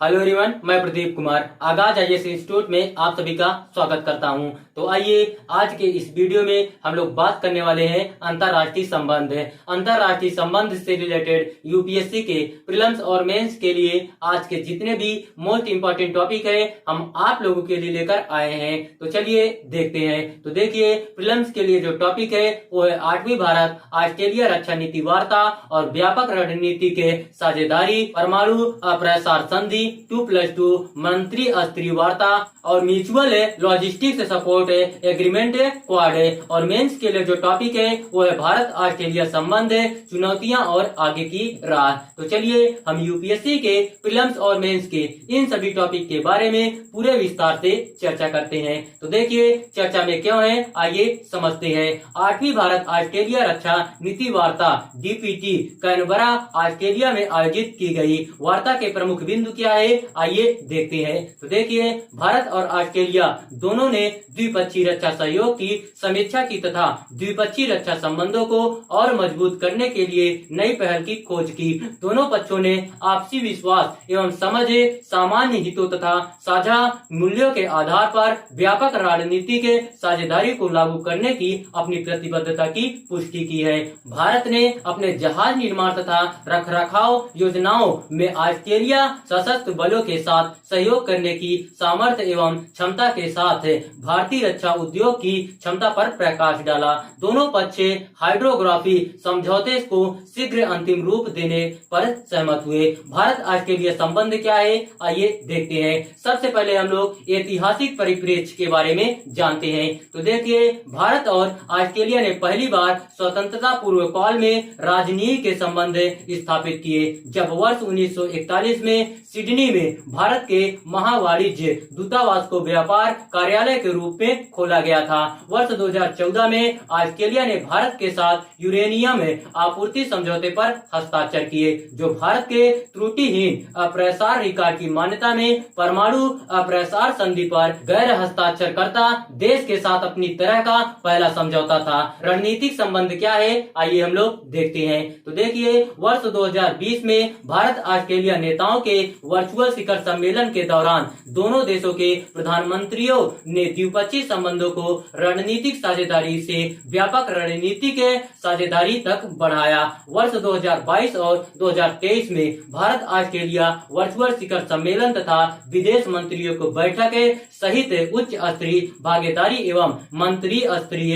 Hello everyone, मैं प्रदीप कुमार आगाज IAS institute में आप सभी का स्वागत करता हूं। तो आइए आज के इस वीडियो में हम लोग बात करने वाले हैं अंतरराष्ट्रीय संबंध। अंतरराष्ट्रीय संबंध से रिलेटेड यूपीएससी के प्रीलिम्स और मेंस के लिए आज के जितने भी मोस्ट इंपोर्टेंट टॉपिक है हम आप लोगों के लिए लेकर आए हैं। तो चलिए देखते हैं। तो देखिए, प्रीलिम्स के लिए जो टॉपिक है वो है 8वीं भारत ऑस्ट्रेलिया रक्षा नीति वार्ता और व्यापक रणनीति के साझेदारी, परमाणु अप्रसार संधि 2+2 मंत्री स्तरीय वार्ता और mutual logistics support agreement quad. और मेंस के लिए जो टॉपिक है वो है भारत ऑस्ट्रेलिया संबंध, चुनौतियां और आगे की राह। तो चलिए हम यूपीएससी के प्रीलिम्स और मेंस के इन सभी टॉपिक के बारे में पूरे विस्तार से चर्चा करते हैं। तो देखिए चर्चा में क्यों है, आइए समझते हैं। 8वीं भारत ऑस्ट्रेलिया रक्षा नीति वार्ता डीपीटी कैनबरा ऑस्ट्रेलिया में आयोजित की गई। वार्ता के प्रमुख बिंदु क्या है, आइए देखते हैं। तो देखिए, भारत और ऑस्ट्रेलिया दोनों ने द्विपक्षीय रक्षा सहयोग की समीक्षा की तथा द्विपक्षीय रक्षा संबंधों को और मजबूत करने के लिए नई पहल की खोज की। दोनों पक्षों ने आपसी विश्वास एवं समझ, सामान्य हितों तथा साझा मूल्यों के आधार पर व्यापक रणनीति के साझेदारी को लागू करने की अपनी प्रतिबद्धता की पुष्टि की है। भारत ने अपने जहाज निर्माण तथा रखरखाव योजनाओं में ऑस्ट्रेलिया सशस्त्र बलों के साथ सहयोग करने की सामर्थ्य एवं क्षमता के साथ भारतीय रक्षा उद्योग की क्षमता पर प्रकाश डाला। दोनों पक्ष हाइड्रोग्राफी समझौते को शीघ्र अंतिम रूप देने पर सहमत हुए। भारत ऑस्ट्रेलिया संबंध क्या है, आइए देखते हैं। सबसे पहले हम लोग ऐतिहासिक परिप्रेक्ष्य के बारे में जानते हैं। तो देखिए, भारत और ऑस्ट्रेलिया ने पहली बार स्वतंत्रता पूर्व काल में राजनीति के संबंध स्थापित किए, जब वर्ष 1941 में सिडनी में भारत के महावाणिज्य दूतावास को व्यापार कार्यालय के रूप में खोला गया था। वर्ष 2014 में ऑस्ट्रेलिया ने भारत के साथ यूरेनियम आपूर्ति समझौते पर हस्ताक्षर किए, जो भारत के त्रुटिहीन अप्रसार रिकॉर्ड की मान्यता में परमाणु अप्रसार संधि पर गैर हस्ताक्षरकर्ता देश के साथ अपनी तरह का पहला समझौता था। रणनीतिक संबंध क्या है, आइए हम लोग देखते हैं। तो देखिए, वर्ष 2020 में भारत ऑस्ट्रेलिया नेताओं के वर्चुअल शिखर सम्मेलन के दौरान दोनों देशों के प्रधानमंत्रियों ने द्विपक्षीय संबंधों को रणनीतिक साझेदारी से व्यापक रणनीतिक साझेदारी तक बढ़ाया। वर्ष 2022 और 2023 में भारत ऑस्ट्रेलिया वर्चुअल शिखर सम्मेलन तथा विदेश मंत्रियों को बैठक सहित उच्च स्तरीय भागीदारी एवं मंत्री स्तरीय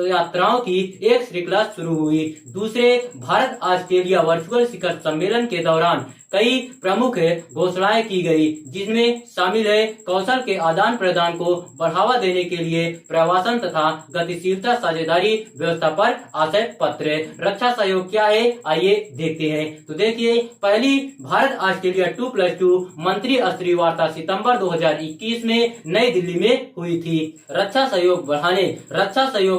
यात्राओं की एक श्रृंखला शुरू हुई। दूसरे भारत ऑस्ट्रेलिया वर्चुअल शिखर सम्मेलन के दौरान कई प्रमुख घोषणाएं की गई, जिसमें शामिल है कौशल के आदान प्रदान को बढ़ावा देने के लिए प्रवासन तथा गतिशीलता साझेदारी व्यवस्था पर आशय पत्र। रक्षा सहयोग क्या है, आइए देखते हैं। तो देखिए, पहली भारत ऑस्ट्रेलिया 2+2 मंत्री स्तरीय वार्ता सितंबर 2021 में नई दिल्ली में हुई थी। रक्षा सहयोग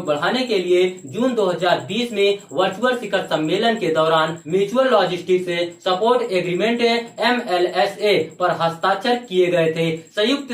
बढ़ाने के लिए जून 2020 में वर्चुअल शिखर सम्मेलन के दौरान mutual logistics support agreement MLSA पर हस्ताक्षर किए गए थे। संयुक्त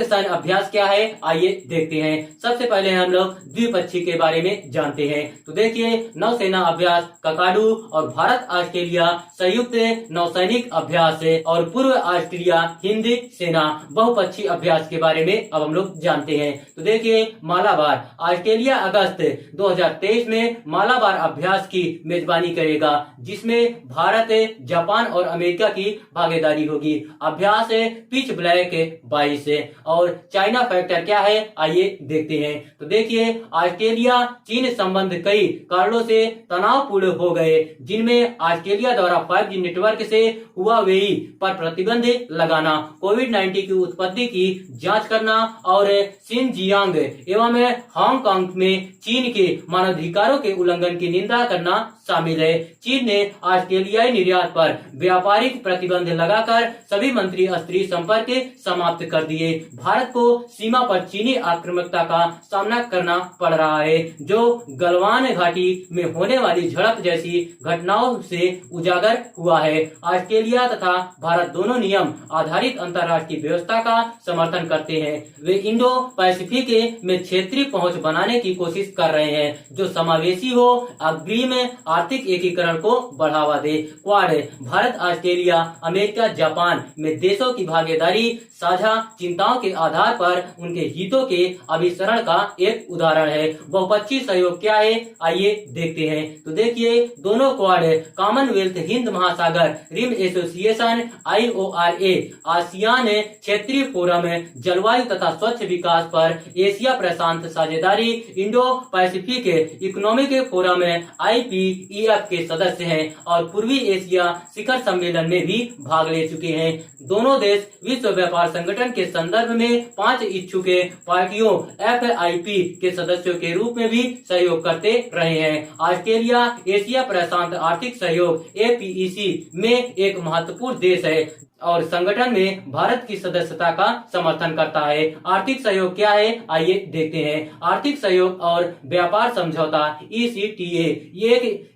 सैन्य अभ्यास क्या है, आइए देखते हैं। सबसे पहले हम लोग द्विपक्षीय के बारे में जानते हैं। तो देखिए, नौसेना अभ्यास ककाडू और भारत ऑस्ट्रेलिया संयुक्त नौसैनिक अभ्यास और पूर्व ऑस्ट्रेलिया हिंद सेना बहुपक्षीय अभ्यास के बारे में अब हम लोग जानते हैं। तो देखिए, मालाबार ऑस्ट्रेलिया अगस्त 2023 में मालाबार अभ्यास की मेजबानी करेगा, जिसमें भारत, जापान और अमेरिका की भागीदारी होगी। अभ्यास पिच ब्लैक 22 और चाइना फैक्टर क्या है, आइए देखते हैं। तो देखिए, ऑस्ट्रेलिया चीन संबंध कई कारणों से तनावपूर्ण हो गए, जिनमें ऑस्ट्रेलिया द्वारा 5G नेटवर्क से हुआवेई पर प्रतिबंध लगाना, कोविड-19 की उत्पत्ति की जांच करना और शिनजियांग एवं हांगकांग में चीन के मानवाधिकारों के उल्लंघन की निंदा करना शामिल है। चीन ने ऑस्ट्रेलियाई निर्यात पर व्यापारिक प्रतिबंध लगाकर सभी मंत्री स्तरीय संपर्क समाप्त कर दिए। भारत को सीमा पर चीनी आक्रामकता का सामना करना पड़ रहा है, जो गलवान घाटी में होने वाली झड़प जैसी घटनाओं से उजागर हुआ है। ऑस्ट्रेलिया तथा भारत दोनों नियम आधारित अंतर्राष्ट्रीय व्यवस्था का समर्थन करते हैं। वे इंडो पैसिफिक में क्षेत्रीय पहुंच बनाने की कोशिश कर रहे हैं, जो समावेशी हो, अग्रिम आर्थिक एकीकरण को बढ़ावा दे। Quad Bharat, Australia, America, Japan में देशों की भागीदारी साझा चिंताओं के आधार पर उनके हितों के अभिसरण का एक उदाहरण है। बहुपक्षीय सहयोग क्या है, आइए देखते हैं। तो देखिए, दोनों क्वाड कॉमनवेल्थ, हिंद महासागर रिम एसोसिएशन IORA, आसियान क्षेत्रीय फोरम, जलवायु तथा स्वच्छ विकास पर एशिया प्रशांत साझेदारी, Indo Pacific economic forum IPEF के सदस्य हैं और पूर्वी एशिया शिखर सम्मेलन में भी भाग ले चुके हैं। दोनों देश विश्व व्यापार संगठन के संदर्भ में 5 इच्छुक पार्टियों FIP के सदस्यों के रूप में भी सहयोग करते रहे हैं। ऑस्ट्रेलिया एशिया प्रशांत आर्थिक सहयोग APEC में एक महत्वपूर्ण देश है और संगठन में भारत की सदस्यता का समर्थन करता है। आर्थिक सहयोग क्या है, आइए देखते हैं। आर्थिक सहयोग और व्यापार समझौता ECTA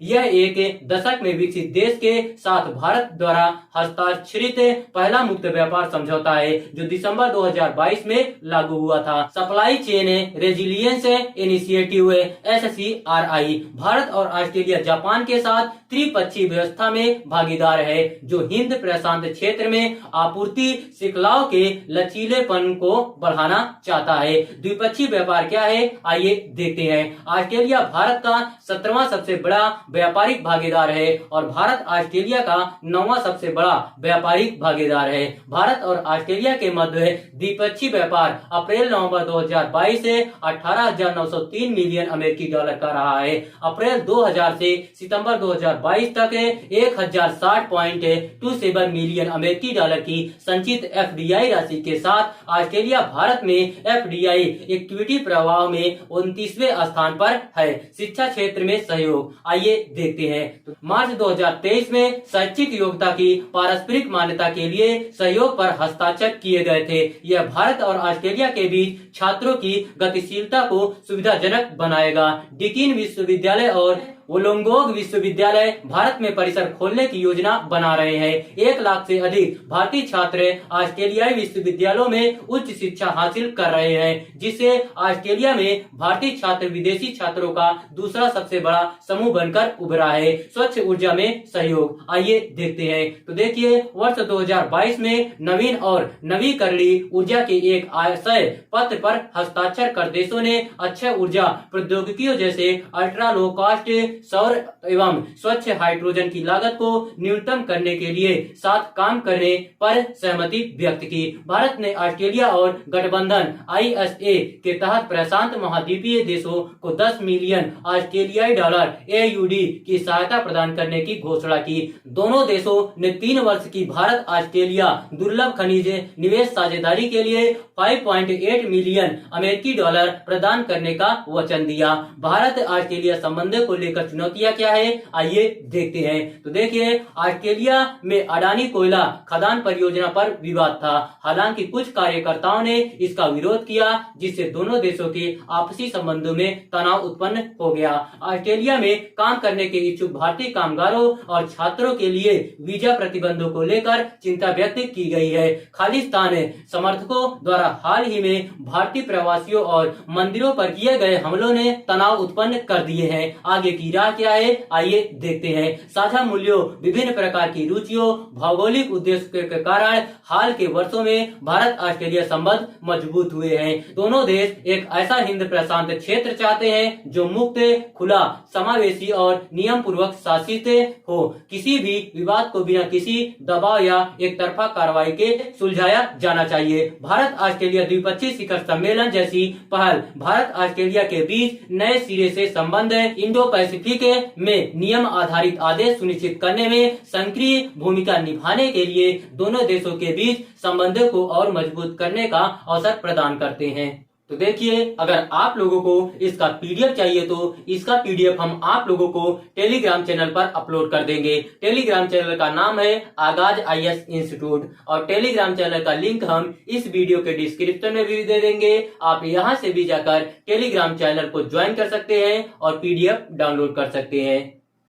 यह एक दशक में विकसित देश के साथ भारत द्वारा हस्ताक्षरित पहला मुक्त व्यापार समझौता है जो दिसंबर 2022 में लागू हुआ था। Supply chain resilience initiative SCRI Bharat और ऑस्ट्रेलिया जापान के साथ त्रिपक्षीय व्यवस्था में भागीदार है जो हिंद प्रशांत क्षेत्र में आपूर्ति श्रृंखलाओं के लचीलेपन को बढ़ाना चाहता है। द्विपक्षीय व्यापार क्या है, आइए देखते हैं। ऑस्ट्रेलिया भारत का 17वां सबसे बड़ा व्यापारिक भागीदार है और भारत ऑस्ट्रेलिया का 9वां सबसे बड़ा व्यापारिक भागीदार है। भारत और ऑस्ट्रेलिया के मध्य द्विपक्षीय व्यापार अप्रैल-नवंबर 2022 से 18,903 मिलियन अमेरिकी डॉलर का रहा है। अप्रैल 2000 से सितंबर 2022 तक 1060.27 मिलियन अमेरिकी डॉलर की संचित FDI राशि के साथ ऑस्ट्रेलिया भारत में FDI इक्विटी प्रवाह में 29वें स्थान पर है। शिक्षा क्षेत्र में सहयोग, आइए देखते हैं। मार्च 2023 में शैक्षिक योग्यता की पारस्परिक मान्यता के लिए सहयोग पर हस्ताक्षर किए गए थे। यह भारत और ऑस्ट्रेलिया के बीच छात्रों की गतिशीलता को सुविधाजनक बनाएगा। डिकिन विश्वविद्यालय और वोलोंगोग विश्वविद्यालय भारत में परिसर खोलने की योजना बना रहे हैं। 1 लाख से अधिक भारतीय छात्र ऑस्ट्रेलियाई विश्वविद्यालयों में उच्च शिक्षा हासिल कर रहे हैं, जिससे ऑस्ट्रेलिया में भारतीय छात्र विदेशी छात्रों का दूसरा सबसे बड़ा समूह बनकर उभरा है। स्वच्छ ऊर्जा में सहयोग, आइए देखते हैं। तो देखिए, वर्ष 2022 में नवीन और नवीकरणीय ऊर्जा के एक आशय पत्र पर हस्ताक्षर कर देशों ने अक्षय ऊर्जा प्रौद्योगिकियों जैसे अल्ट्रा लो कॉस्ट सौर एवं स्वच्छ हाइड्रोजन की लागत को न्यूनतम करने के लिए साथ काम करने पर सहमति व्यक्त की। भारत ने ऑस्ट्रेलिया और गठबंधन ISA के तहत प्रशांत महाद्वीपीय देशों को 10 मिलियन ऑस्ट्रेलियाई डॉलर AUD की सहायता प्रदान करने की घोषणा की। दोनों देशों ने 3 वर्ष की भारत ऑस्ट्रेलिया दुर्लभ खनिज निवेश साझेदारी के लिए 5.8 मिलियन अमेरिकी डॉलर प्रदान करने का वचन दिया। भारत ऑस्ट्रेलिया संबंधों को लेकर चुनौतियां क्या है, आइए देखते हैं। तो देखिए, ऑस्ट्रेलिया में अडानी कोयला खदान परियोजना पर विवाद था। हालांकि कुछ कार्यकर्ताओं ने इसका विरोध किया, जिससे दोनों देशों के आपसी संबंधों में तनाव उत्पन्न हो गया। ऑस्ट्रेलिया में काम करने के इच्छुक भारतीय कामगारों और छात्रों के लिए वीजा प्रतिबंधों को लेकर चिंता व्यक्त की गई है। खालिस्तान समर्थकों द्वारा हाल ही में भारतीय प्रवासियों और मंदिरों पर किए गए हमलों ने तनाव उत्पन्न कर दिए हैं। आगे की राह क्या है, आइए देखते हैं। साझा मूल्यों, विभिन्न प्रकार की रुचियों, भौगोलिक उद्देश्यों के कारण हाल के वर्षों में भारत ऑस्ट्रेलिया संबंध मजबूत हुए हैं। दोनों देश एक ऐसा हिंद प्रशांत क्षेत्र चाहते हैं जो मुक्त, खुला, समावेशी और नियम पूर्वक शासित हो। किसी भी विवाद को बिना किसी दबाव या एक तरफा कार्रवाई के सुलझाया जाना चाहिए। भारत ऑस्ट्रेलिया द्विपक्षीय शिखर सम्मेलन जैसी पहल भारत ऑस्ट्रेलिया के बीच नए सिरे से संबंध इंडो पैसिफिक में नियम आधारित आदेश सुनिश्चित करने में सक्रिय भूमिका निभाने के लिए दोनों देशों के बीच संबंधों को और मजबूत करने का अवसर प्रदान करते हैं। तो देखिए, अगर आप लोगों को इसका PDF चाहिए तो इसका PDF हम आप लोगों को टेलीग्राम चैनल पर अपलोड कर देंगे। टेलीग्राम चैनल का नाम है आगाज IS इंस्टीट्यूट और टेलीग्राम चैनल का लिंक हम इस वीडियो के डिस्क्रिप्शन में भी दे देंगे। आप यहां से भी जाकर टेलीग्राम चैनल को ज्वाइन कर सकते हैं और PDF डाउनलोड कर सकते हैं।